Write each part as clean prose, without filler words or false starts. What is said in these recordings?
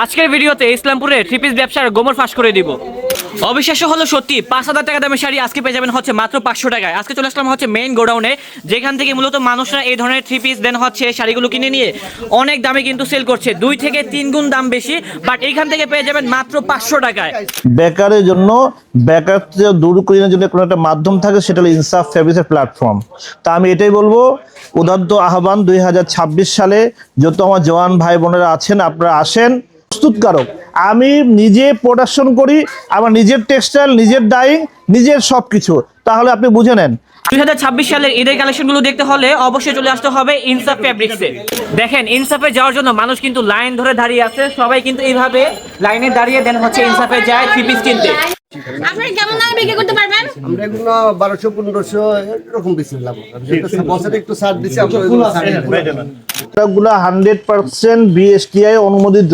আজকের ভিডিওতে ইসলামপুরে three piece ব্যবসার গোমর ফাঁস করে দিব। অবিশ্বাস্য হলো সত্যি, 5,000 টাকা দামের শাড়ি আজকে পেয়ে যাবেন হচ্ছে মাত্র 500 টাকায়। আজকে চলে আসলাম হচ্ছে মেইন গোডাউনে, যেখান থেকে মূলত মানুষরা এই ধরনের থ্রি পিস দেন হচ্ছে শাড়িগুলো কিনে নিয়ে অনেক দামে কিন্তু সেল করছে, 2 থেকে 3 গুণ দাম বেশি। বাট এইখান থেকে পেয়ে যাবেন মাত্র 500 টাকায়। বেকারের জন্য বেকারত্ব দূর করার জন্য কোনো একটা মাধ্যম থাকে, সেটা হলো ইনসাফ ফেব্রিক্সের প্ল্যাটফর্ম। তা আমি এটাই বলবো, উদাত্ত আহ্বান 2026 সালে যত আমার জওয়ান ভাই বোনেরা আছেন, আপনারা আসেন। প্রস্তুতকারক আমি নিজে প্রোডাকশন করি, আমার নিজের টেক্সটাইল, নিজের ডাইং, নিজের সব কিছু। তাহলে আপনি বুঝে নেন 2026 সালের ঈদের কালেকশনগুলো দেখতে হলে অবশ্যই চলে আসতে হবে ইনসাফ ফেব্রিক্সে। দেখেন, ইনসাফে যাওয়ার জন্য মানুষ কিন্তু লাইন ধরে দাঁড়িয়ে আছে, সবাই কিন্তু এইভাবে লাইনে দাঁড়িয়ে দেন হচ্ছে ইনসাফে যায় থ্রি পিস কিনতে। আপনারা কেমন দামে বিক্রি করতে পারবেন? আমরা এগুলো 1200-1500 এরকম বেচলাম। বছরে একটু ছাড় দিছি আমরা। প্রোডাক্টগুলো 100% বিএসটিআই অনুমোদিত।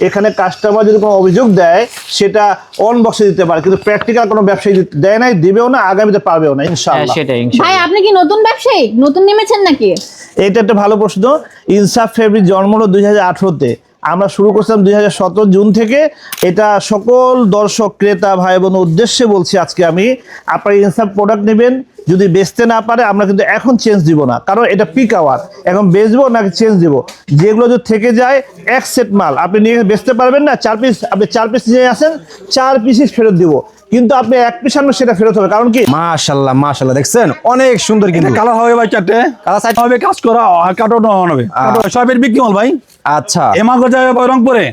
এখানে কাস্টমার যদি কোনো অভিযোগ দেয় সেটা অন বক্সে দিতে পারে, কিন্তু প্র্যাকটিক্যাল কোনো ব্যবসায়ী দেয় নাই, দিবেও না, আগামীতে পারবেও না ইনশাআল্লাহ। সেটাই। ভাই আপনি কি নতুন ব্যবসায়ী, নতুন নেমেছেন নাকি? এটা একটা ভালো প্রশ্ন। ইনসাফ ফেব্রিক জন্ম হলো 2018-তে। আমরা শুরু করছিলাম 2017 জুন থেকে। এটা সকল দর্শক ক্রেতা ভাই বোন উদ্দেশ্যে বলছি আজকে আমি, আপনারা ইনসাফ প্রোডাক্ট নেবেন, যদি বেচতে না পারে আমরা কিন্তু এখন চেঞ্জ দিব না, কারণ এটা পিক আওয়ার। এখন বেচবো নাকি চেঞ্জ দিব, যেগুলো যদি থেকে যায় এক সেট মাল আপনি নিয়ে বেচতে পারবেন না, 4 পিস আপনি 4 পিস নিয়ে আসেন, 4 পিসই ফেরত দিব, কিন্তু আপনি 1 পিস আনবেন সেটা ফেরত হবে। কারণ কি, মাশাআল্লাহ মাশাআল্লাহ, দেখছেন অনেক সুন্দর। কিন্তু কালার হবে ভাই, চারটে কালার সাইড হবে, কাজ করা আর কাটানো হবে। সবের বিক্রি মাল ভাই। আচ্ছা, এমাগো যাবে রংপুরে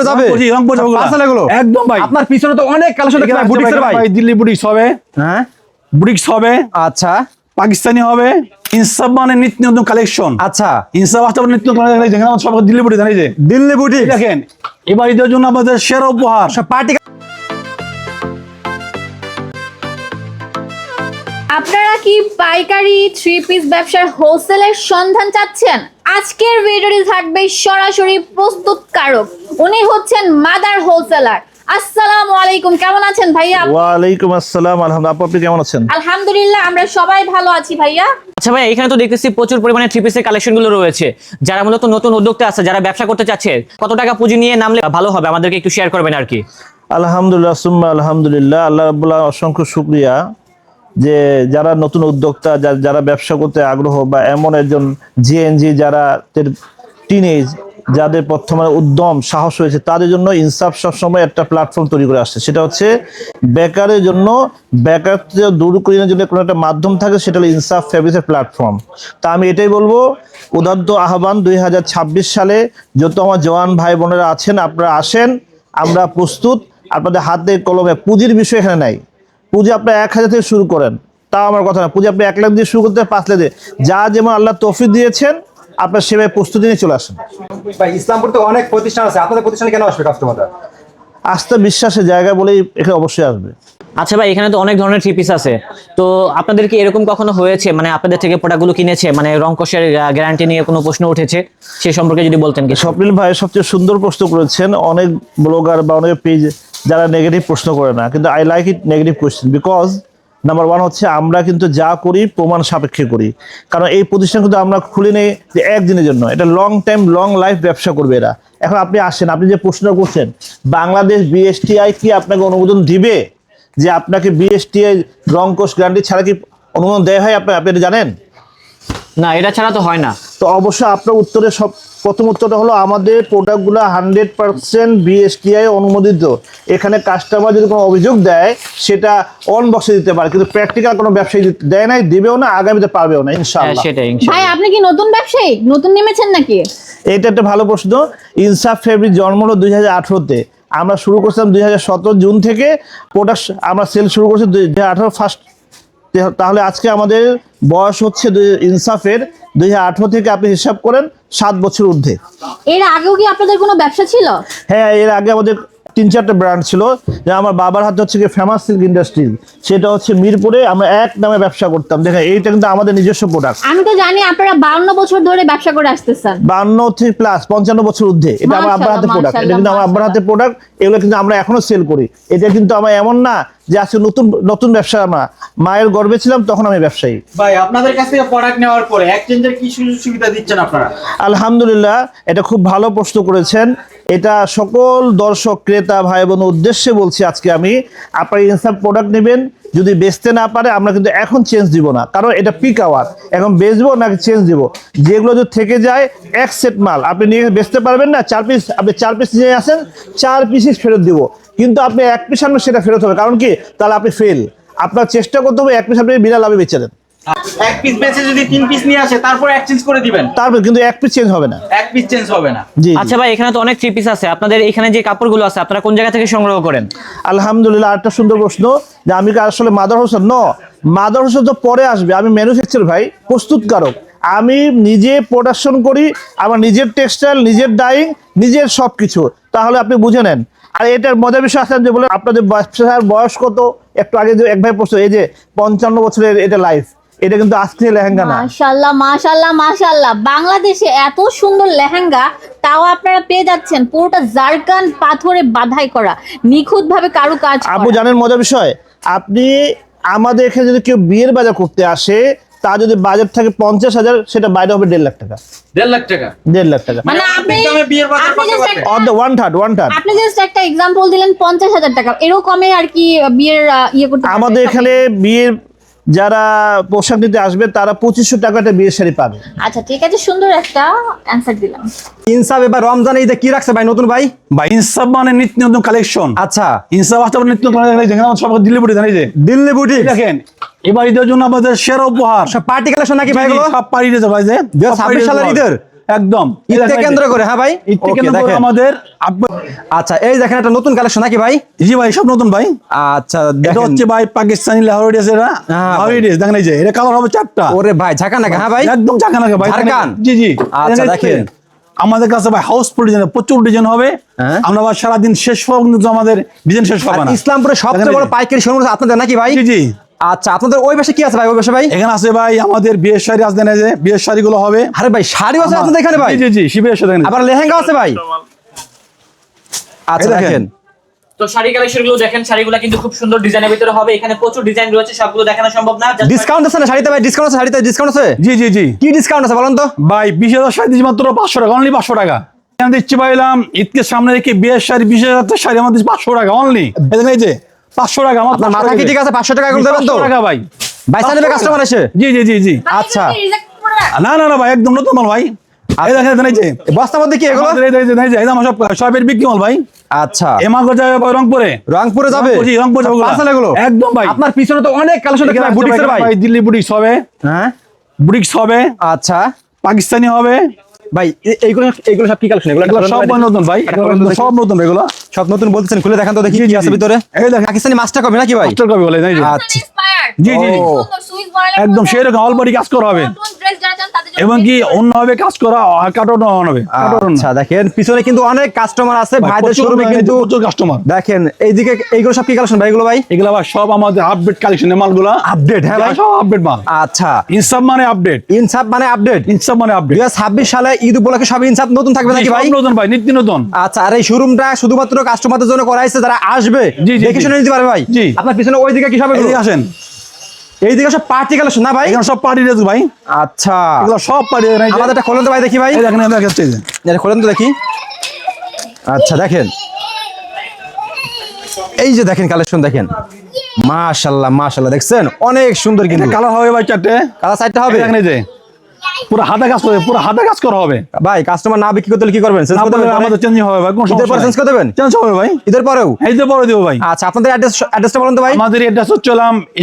যাবে রংপুর যাবে পার্সেল এগুলো একদম ভাই। আপনার পিছনে তো অনেক কালেকশন দেখতে পাই, বুটিক্সের ভাই। দিল্লি বুটিক্স হবে, হ্যাঁ বুটিক্স হবে, আচ্ছা পাকিস্তানি হবে। ইনসাফ মানে নিত্য নতুন কালেকশন। আচ্ছা, ইনসাফ আসতে নিত্য নতুন কালেকশন। সব দিল্লি বুটিক্স জানি যে দিল্লি বুটিক দেখেন, এবার ঈদের জন্য আমাদের সেরা উপহার সব পার্টি। আপনারা কি পাইকারি থ্রি পিস ব্যবসার হোলসেলের সন্ধান চাচ্ছেন? আজকের ভিডিওটি থাকবে সরাসরি প্রস্তুতকারক, উনি হচ্ছেন মাদার হোলসেলার। আসসালামু আলাইকুম, কেমন আছেন ভাইয়া? ওয়ালাইকুম আসসালাম, আলহামদুলিল্লাহ। আপনি কেমন আছেন? আলহামদুলিল্লাহ, আমরা সবাই ভালো আছি ভাইয়া। আচ্ছা ভাই, এখানে তো দেখতেছি প্রচুর পরিমাণে থ্রি পিসের কালেকশনগুলো রয়েছে। যারা মূলত নতুন উদ্যোক্তা আছে, যারা ব্যবসা করতে চাচ্ছে, কত টাকা পুঁজি নিয়ে নামলে ভালো হবে আমাদেরকে একটু শেয়ার করবেন আর কি। আলহামদুলিল্লাহ সুম্মা আলহামদুলিল্লাহ, আল্লাহ রাব্বুল অসংখ্য শুকরিয়া যে যারা নতুন উদ্যোক্তা, যারা ব্যবসা করতে আগ্রহ, বা এমন একজন জিএনজি যারা টিনেজ, যাদের প্রথমে উদ্যম সাহস হয়েছে, তাদের জন্য ইনসাফ সবসময় একটা প্ল্যাটফর্ম তৈরি করে আসছে। সেটা হচ্ছে বেকারের জন্য বেকারত্ব দূর করার জন্য কোনো একটা মাধ্যম থাকে, সেটা হলো ইনসাফ ফেব্রিক্সের প্ল্যাটফর্ম। তা আমি এটাই বলবো, উদাত্ত আহ্বান 2026 সালে যত আমার জওয়ান ভাই বোনেরা আছেন, আপনারা আসেন, আমরা প্রস্তুত। আপনাদের হাতে কলমে পুঁজির বিষয় এখানে নাই। পুঁজি আপনার 1000 থেকে শুরু করেন, তাও আমার কথা না। পুঁজি আপনি 1 লাখ দিয়ে শুরু করতে, 5 লাখ দিয়ে, যা যেমন আল্লাহ তৌফিক দিয়েছেন, আপনার সেভাবে প্রস্তুতি নিয়ে চলে আসেন। ভাই ইসলামপুর তো অনেক প্রতিষ্ঠান আছে, আপনাদের প্রতিষ্ঠানে কেন আসবে কাস্টমাররা? আস্থা বিশ্বাসের জায়গা বলেই এখানে অবশ্যই আসবে। আচ্ছা ভাই, এখানে তো অনেক ধরনের থ্রি পিস আছে, তো আপনাদের কি এরকম কখনো হয়েছে মানে আপনাদের থেকে প্রোডাক্টগুলো কিনেছে, মানে রং কষের গ্যারান্টি নিয়ে কোনো প্রশ্ন উঠেছে? সে সম্পর্কে যদি বলতেন কি। স্বপ্নিল ভাই সবচেয়ে সুন্দর প্রশ্ন করেছেন। অনেক ব্লগার বা অনেক পেজ যারা নেগেটিভ প্রশ্ন করে না, কিন্তু I like it negative question, because number 1 হচ্ছে আমরা কিন্তু যা করি প্রমাণ সাপেক্ষে করি। কারণ এই প্রতিষ্ঠান কিন্তু আমরা খুলে নেই যে একদিনের জন্য, এটা লং টাইম লং লাইফ ব্যবসা করবে এরা। এখন আপনি আসেন, আপনি যে প্রশ্ন করছেন, বাংলাদেশ বিএসটিআই কি আপনাকে অনুমোদন দিবে যে আপনাকে বিএসটিআই রং কোর্স গ্যারান্টি ছাড়া কি অনুমোদন দেয় হয়? আপনি এটা জানেন না, এটা ছাড়া তো হয় না। তো অবশ্যই আপনার উত্তরে প্রথম উত্তরটা হলো, আমাদের প্রোডাক্টগুলো 100% বিএসটিআই অনুমোদিত। এখানে কাস্টমার যদি কোনো অভিযোগ দেয় সেটা অন বক্সে দিতে পারে, কিন্তু প্র্যাকটিক্যাল কোনো ব্যবসায়ী দেয় নাই, দিবেও না, আগামীতে পারবেও না ইনশাআল্লাহ। সেটাই। ভাই আপনি কি নতুন ব্যবসায়ী, নতুন নেমেছেন নাকি? এটা একটা ভালো প্রশ্ন। ইনসাফ ফেব্রিক জন্ম হলো 2018-তে। আমরা শুরু করছিলাম 2017 জুন থেকে। প্রোডাক্ট আমরা সেল শুরু করছি 2018 ফার্স্ট। তাহলে আজকে আমাদের বয়স হচ্ছে ইনসাফের 2018 থেকে আপনি হিসাব করেন 7 বছর ঊর্ধ্বে। এর আগেও কি আপনাদের কোনো ব্যবসা ছিল? হ্যাঁ, এর আগে আমাদের 3-4টা ব্র্যান্ড ছিল। যে আমার বাবার হাতে হচ্ছে কি ফেমাস সিল্ক ইন্ডাস্ট্রি, সেটা হচ্ছে মিরপুরে আমরা এক নামে ব্যবসা করতাম। দেখেন, এইটা কিন্তু আমাদের নিজস্ব প্রোডাক্ট। আমি তো জানি আপনারা 52 বছর ধরে ব্যবসা করে আসতেছেন। 52 থেকে প্লাস 55 বছর ঊর্ধ্বে। এটা আমার আব্বার হাতে প্রোডাক্ট, এটা কিন্তু আমার আব্বার হাতে প্রোডাক্ট। এগুলো কিন্তু আমরা এখনো সেল করি। এটা কিন্তু আমার এমন না যে আজকে নতুন ব্যবসা। আমরা মায়ের গর্ভে ছিলাম তখন আমি ব্যবসায়ী। ভাই আপনাদের কাছ থেকে প্রোডাক্ট নেওয়ার পরে এক্সচেঞ্জের কি সুযোগ সুবিধা দিচ্ছেন আপনারা? আলহামদুলিল্লাহ, এটা খুব ভালো প্রশ্ন করেছেন। এটা সকল দর্শক ক্রেতা ভাই বোন উদ্দেশ্যে বলছি আজকে আমি, আপনারা ইনসাফ প্রোডাক্ট নেবেন, যদি বেচতে না পারে আমরা কিন্তু এখন চেঞ্জ দিব না, কারণ এটা পিক আওয়ার, এখন বেচবো নাকি চেঞ্জ দিব। যেগুলো যদি থেকে যায় এক সেট মাল আপনি নিয়ে বেচতে পারবেন না, 4 পিস আপনি 4 পিস নিয়ে আসেন, 4 পিসই ফেরত দিব, কিন্তু আপনি 1 পিস আনবেন সেটা ফেরত হবে, কারণ কি তাহলে আপনি ফেল। আপনার চেষ্টা করতে হবে 1 পিস আপনি বিনা লাভে বেচে দেন, এক পিস বেচে যদি 3 পিস নিয়ে আসে তারপর এক্সচেঞ্জ করে দিবেন, তারপর কিন্তু 1 পিস চেঞ্জ হবে না। এক পিস চেঞ্জ হবে না। জি আচ্ছা ভাই, এখানে তো অনেক থ্রি পিস আছে, আপনাদের এখানে যে কাপড়গুলো আছে আপনারা কোন জায়গা থেকে সংগ্রহ করেন? আলহামদুলিল্লাহ, আরেকটা সুন্দর প্রশ্ন যে আমি কি আসলে মাদার হোসেন? মাদার হোসেন তো পরে আসবে, আমি ম্যানুফ্যাকচার ভাই, প্রস্তুতকারক। আমি নিজে প্রোডাকশন করি, আমার নিজের টেক্সটাইল, নিজের ডাইং, নিজের সব কিছু, তাহলে আপনি বুঝে নেন। আর এটার মজার বিষয় আসেন যে বলে আপনাদের ব্যবসার বয়স কত, একটু আগে যে এক ভাই প্রশ্ন, এই যে 55 বছরের এটা লাইফ, এটা কিন্তু আজকে লেহেঙ্গা না। মাশাআল্লাহ মাশাআল্লাহ মাশাআল্লাহ, বাংলাদেশে এত সুন্দর লেহেঙ্গা তাও আপনারা পেয়ে যাচ্ছেন পুরোটা জারকান পাথরে বাধাই করা, নিখুঁত ভাবে কারুকাজ করা। আপু জানেন মজার বিষয়, আপনি আমাদের এখানে যদি কেউ বিয়ের বাজার করতে আসে, তা যদি বাজেট থাকে 50,000, সেটা বাইরে হবে 1.5 লাখ টাকা। 1.5 লাখ টাকা? 1.5 লাখ টাকা মানে আপনি বিয়ের বাজার আপনি করতে just পারবেন? অন দ্য ওয়ান থার্ড আপনি জাস্ট একটা এক্সাম্পল দিলেন 50,000 টাকা, এরকমে আর কি বিয়ের ইয়ে করতে পারবে। আমাদের এখানে বিয়ের যারা পোশাক নিতে আসবে তারা 2500 টাকাতে বিয়ের শাড়ি পাবে। আচ্ছা ঠিক আছে, সুন্দর একটা অ্যানসার দিলাম। ইনসাফ এবার রমজানে ঈদে কি রাখছে ভাই নতুন ভাই? ভাই ইনসাফ মানে নিত্য নতুন কালেকশন। আচ্ছা, ইনসাফ আসতে নিত্য নতুন দেখেন, আমার সব দিল্লি বুটি জানি যে দিল্লি বুটি দেখেন, এবার ঈদের জন্য আমাদের সেরা উপহার সব পার্টি কালেকশন নাকি ভাই এগুলো? সব পাড়ি দিয়েছে ভাই যে 2026 সালের ঈদের একদম ঈদকে কেন্দ্র করে। হ্যাঁ ভাই, ঈদকে ওকে কেন্দ্র করে দেখেন। আমাদের আচ্ছা, এই দেখেন একটা নতুন কালেকশন নাকি ভাই? জি ভাই, সব নতুন ভাই। আচ্ছা এটা দেখেন, হচ্ছে ভাই পাকিস্তানি লাহোরি ড্রেস, এটা হ্যাঁ ভাই। লাহোরি ড্রেস দেখেন, এই যে এটা কালার হবে 4টা। ওরে ভাই ঝাঁকা নাকি? হ্যাঁ ভাই, একদম ঝাঁকা নাকি ভাই, ঝাড়খান? জি জি। আচ্ছা, এটা দেখেন। আমাদের কাছে ভাই হাউসফুল ডিজাইন, প্রচুর ডিজাইন হবে। হ্যাঁ। আমরা ভাই সারাদিন শেষ হওয়া কিন্তু আমাদের ডিজাইন শেষ হবে আর না। ইসলামপুরে সবচেয়ে বড় পাইকারি শোরুম আপনাদের নাকি ভাই? জি জি। আচ্ছা, আপনাদের ওই পাশে কি আছে ভাই? ওই পাশে ভাই এখানে আছে ভাই আমাদের বিয়ের শাড়ি আছে, দেন এই যে বিয়ের শাড়িগুলো হবে। আরে ভাই শাড়ি আছে আপনাদের এখানে ভাই? জি জি জি, শিবের সাথে আবার লেহেঙ্গা আছে ভাই? আচ্ছা এই দেখেন। দেখেন, তো শাড়ি কালেকশন গুলো দেখেন, শাড়িগুলো কিন্তু খুব সুন্দর ডিজাইনের ভিতরে হবে, এখানে প্রচুর ডিজাইন রয়েছে, সবগুলো দেখানো সম্ভব না। ডিসকাউন্ট আছে না শাড়িতে ভাই? ডিসকাউন্ট আছে শাড়িতে? ডিসকাউন্ট আছে? জি জি জি কি ডিসকাউন্ট আছে বলেন তো? ভাই 20,000 শাড়ি দিচ্ছি মাত্র 500 টাকা, অনলি 500 টাকা। এখানে দিচ্ছি পাইলাম ঈদকে সামনে রেখে বিয়ের শাড়ি 20,000 শাড়ি আমাদের 500 টাকা অনলি। এই যে 500 টাকা আমার আপনার মাথা কি ঠিক আছে? 500 টাকা করে দেবেন তো? 500 টাকা ভাই। ভাই সামনে কাস্টমার এসে জি জি জি জি। আচ্ছা। না না না ভাই, একদম নতুন মাল ভাই। এই দেখেন এই যে বস্তার মধ্যে কি এগুলো? আমাদের এই যে এই যে আমার সব সবের বিক্রি মাল ভাই। আচ্ছা, এমাগো যাবে রংপুরে। রংপুরে যাবে? জি, রংপুর যাবে পার্সেল এগুলো একদম ভাই। আপনার পিছনে তো অনেক কালেকশন দেখতে পাই, বুটিক্সের ভাই। ভাই দিল্লি বুটিক্স হবে, হ্যাঁ বুটিক্স হবে, আচ্ছা পাকিস্তানি হবে ভাই, এইগুলো এইগুলো সব কি কালেকশন? এগুলো এগুলো সব নতুন ভাই, সব নতুন এগুলো সব নতুন বলতেছেন, খুলে দেখান তো দেখি জি, কি জি, আছে জি। ভিতরে। এই দেখেন। পাকিস্তানি মাস্টার কপি নাকি ভাই? মাস্টার কপি বলে এই যে। আচ্ছা, জি জি জি। ও। একদম সেরকম অল বডি কাজ করা হবে, এবং কি অন্য হবে কাজ করা, কাটন হবে। আচ্ছা দেখেন, পিছনে কিন্তু অনেক কাস্টমার আছে ভাইদের শোরুমে, কিন্তু প্রচুর কাস্টমার। দেখেন এইদিকে এইগুলো সব কি কালেকশন ভাই এগুলো ভাই? এগুলো আবার সব আমাদের আপডেট কালেকশনের মালগুলো। আপডেট? হ্যাঁ ভাই, সব আপডেট মাল। আচ্ছা। ইনসাফ মানে আপডেট, ইনসাফ মানে আপডেট? ইনসাফ মানে আপডেট। 2026 সালে ঈদ উপলক্ষে সব ইনসাফ নতুন থাকবে নাকি ভাই? সব নতুন ভাই, নিত্য নতুন। আচ্ছা, আর এই শোরুমটা শুধুমাত্র কাস্টমারদের জন্য করা হয়েছে, যারা আসবে জি, জি, দেখে জি। শুনে নিতে পারবে ভাই? জি। আপনার পিছনে ওইদিকে কি সব এগুলো? এদিকে আসেন, এইদিকে সব পার্টি কালেকশন না ভাই? এখানে সব পার্টি ড্রেস ভাই। আচ্ছা, এগুলো সব পার্টি। আমাদের এটা খোলেন তো ভাই দেখি ভাই। এই দেখেন, এই দেখেন, এই যে। এটা খোলেন তো দেখি। আচ্ছা দেখেন, এই যে দেখেন কালেকশন দেখেন, মাশাআল্লাহ মাশাআল্লাহ, দেখছেন অনেক সুন্দর কিন্তু। এটা কালার হবে ভাই 4টে, কালার সাইডটা হবে? এই দেখেন এই যে পুরো হাতে কাজ হবে, পুরো হাতে কাজ করা হবে। ভাই কাস্টমার না বিক্রি করতে হলে কি করবেন? চেঞ্জ করতে হবে? আমাদের চেঞ্জ হবে ভাই, কোন ঈদের পরে চেঞ্জ করে দেবেন? চেঞ্জ হবে ভাই, ঈদের পরেও? এই যে পরে দেব ভাই। আচ্ছা, আপনাদের অ্যাড্রেসটা বলেন তো ভাই। আমাদের অ্যাড্রেস হচ্ছে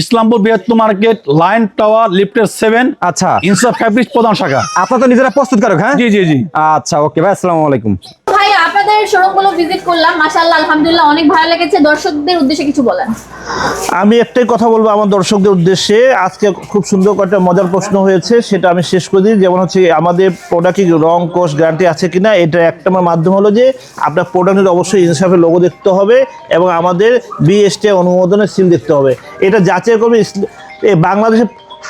ইসলামপুর বৃহত্তম মার্কেট, লাইন টাওয়ার, লিফটের 7। আচ্ছা, ইনসাফ ফ্যাব্রিক্স প্রধান শাখা। আপনারা তো নিজেরা প্রস্তুতকারক? হ্যাঁ জি জি জি। আচ্ছা, ওকে ভাই, আসসালামু আলাইকুম। ভাই আপনাদের শোরুমগুলো ভিজিট করলাম, মাশাআল্লাহ আলহামদুলিল্লাহ অনেক ভালো লেগেছে। দর্শকদের উদ্দেশ্যে কিছু বলেন। আমি একটাই কথা বলবো আমার দর্শকদের উদ্দেশ্যে, আজকে খুব সুন্দর একটা মজার প্রশ্ন হয়েছে, সেটা আমি শেষ করে দিই। যেমন হচ্ছে আমাদের প্রোডাক্টে রং কোষ গ্যারান্টি আছে কিনা, এটা একটা আমার মাধ্যম হলো যে আপনার প্রোডাক্টের অবশ্যই ইনসাফের লোগো দেখতে হবে এবং আমাদের বিএসটি অনুমোদনের সিল দেখতে হবে। এটা যাচাই করবে বাংলাদেশে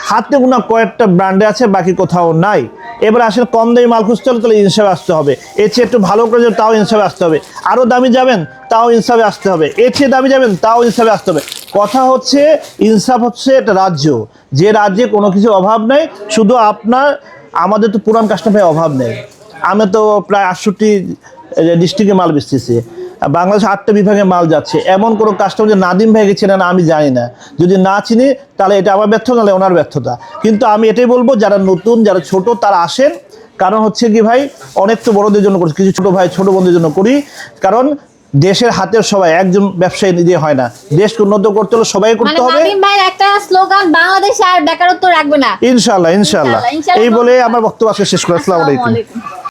হাতে গোনা কয়েকটা ব্র্যান্ডে আছে, বাকি কোথাও নাই। এবার আসলে কম দামি মাল খুঁজতে হলে তাহলে ইনসাফে আসতে হবে, এর চেয়ে একটু ভালো করে তাও ইনসাফে আসতে হবে, আরও দামি যাবেন তাও ইনসাফে আসতে হবে, এর চেয়ে দামি যাবেন তাও ইনসাফে আসতে হবে। কথা হচ্ছে ইনসাফ হচ্ছে একটা রাজ্য, যে রাজ্যে কোনো কিছু অভাব নেই, শুধু আমাদের তো পুরান কাস্টমারের অভাব নেই। আমি তো প্রায় ডিস্ট্রিক্টে মাল বেচতেছি। বাংলাদেশ 8টা বিভাগে মাল যাচ্ছে। এমন কোনো কাস্টমার যে নাদিম ভাইকে চেনে না আমি জানি না, যদি না চিনি তাহলে এটা আমার ব্যর্থতা, নাহলে ওনার ব্যর্থতা। কিন্তু আমি এটাই বলবো, যারা নতুন যারা ছোট তারা আসেন। কারণ হচ্ছে কি ভাই, অনেক তো বড়দের জন্য করছি, কিছু ছোট ভাই ছোট বন্ধুদের জন্য করি। কারণ দেশের হাতের সবাই, একজন ব্যবসায়ী নিজে হয় না, দেশকে উন্নত করতে হলে সবাই মানে করতে হবে। নাদিম ভাইয়ের একটা স্লোগান, বাংলাদেশে আর বেকারত্ব রাখবে না। ইনশাআল্লাহ ইনশাআল্লাহ। ইনশাআল্লাহ। এই বলে আমার বক্তব্য আজকে শেষ করে। আসসালামু আলাইকুম। আসসালামু আলাইকুম।